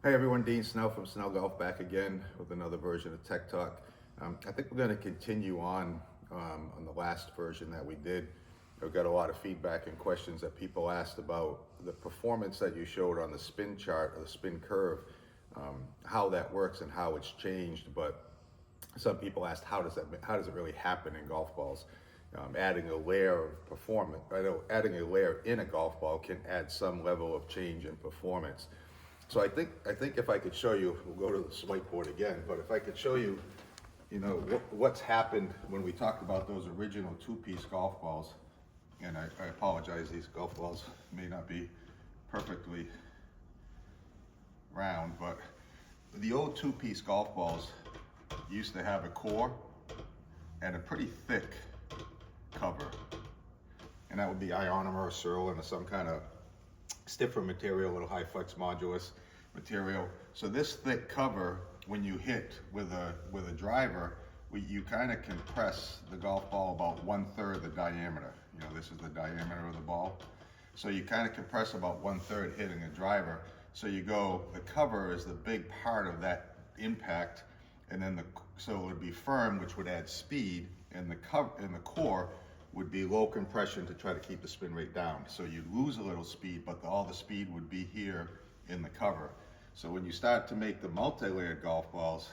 Hey everyone, Dean Snell from Snell Golf back again with another version of Tech Talk. I think we're going to continue on the last version that we did. I've got a lot of feedback and questions that people asked about the performance that you showed on the spin chart or the spin curve, how that works and how it's changed. But some people asked, how does it really happen in golf balls? Adding a layer of performance, I know adding a layer in a golf ball can add some level of change in performance. So I think if I could show you, we'll go to the whiteboard again, but if I could show you, what's happened when we talked about those original two-piece golf balls, and I apologize, these golf balls may not be perfectly round, but the old two-piece golf balls used to have a core and a pretty thick cover, and that would be ionomer or Surlyn or some kind of stiffer material, a little high flex modulus material. So this thick cover, when you hit with a driver, you kind of compress the golf ball about 1/3 the diameter. This is the diameter of the ball. So you kind of compress about 1/3 hitting a driver. So the cover is the big part of that impact, and then so it would be firm, which would add speed, and the core would be low compression to try to keep the spin rate down. So you'd lose a little speed, but all the speed would be here in the cover. So when you start to make the multi-layered golf balls,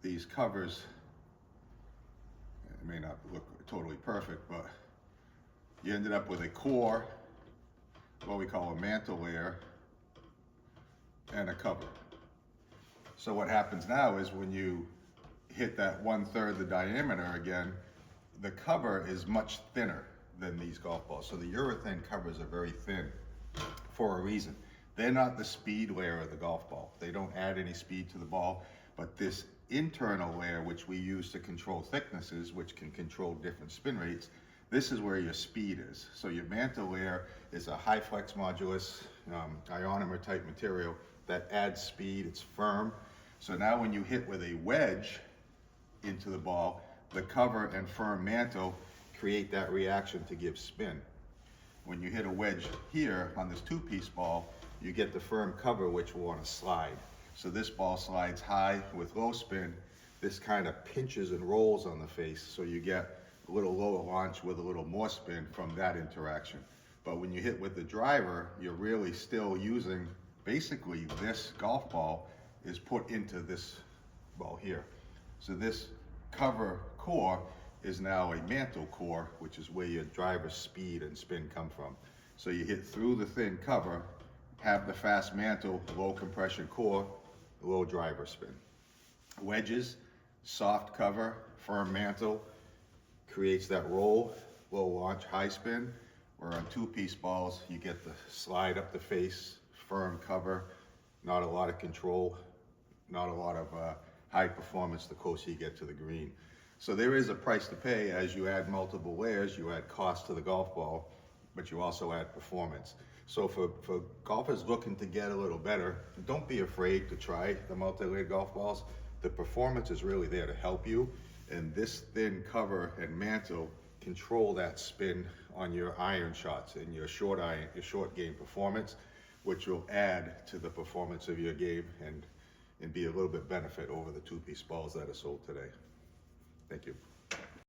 these covers, it may not look totally perfect, but you ended up with a core, what we call a mantle layer, and a cover. So what happens now is when you hit that 1/3 the diameter again, the cover is much thinner than these golf balls. So the urethane covers are very thin for a reason. They're not the speed layer of the golf ball. They don't add any speed to the ball, but this internal layer, which we use to control thicknesses, which can control different spin rates, this is where your speed is. So your mantle layer is a high flex modulus, ionomer type material that adds speed, it's firm. So now when you hit with a wedge into the ball, the cover and firm mantle create that reaction to give spin. When you hit a wedge here on this two-piece ball, you get the firm cover, which will want to slide. So this ball slides high with low spin. This kind of pinches and rolls on the face, so you get a little lower launch with a little more spin from that interaction. But when you hit with the driver, you're really still using, basically this golf ball is put into this ball here. So this cover core is now a mantle core, which is where your driver speed and spin come from. So you hit through the thin cover, have the fast mantle, low compression core, low driver spin. Wedges, soft cover, firm mantle, creates that roll, low launch, high spin. Where on two-piece balls, you get the slide up the face, firm cover, not a lot of control, not a lot of high performance the closer you get to the green. So there is a price to pay. As you add multiple layers, you add cost to the golf ball, but you also add performance. So for golfers looking to get a little better, don't be afraid to try the multi-layered golf balls. The performance is really there to help you, and this thin cover and mantle control that spin on your iron shots and your short game performance, which will add to the performance of your game and be a little bit benefit over the two-piece balls that are sold today. Thank you.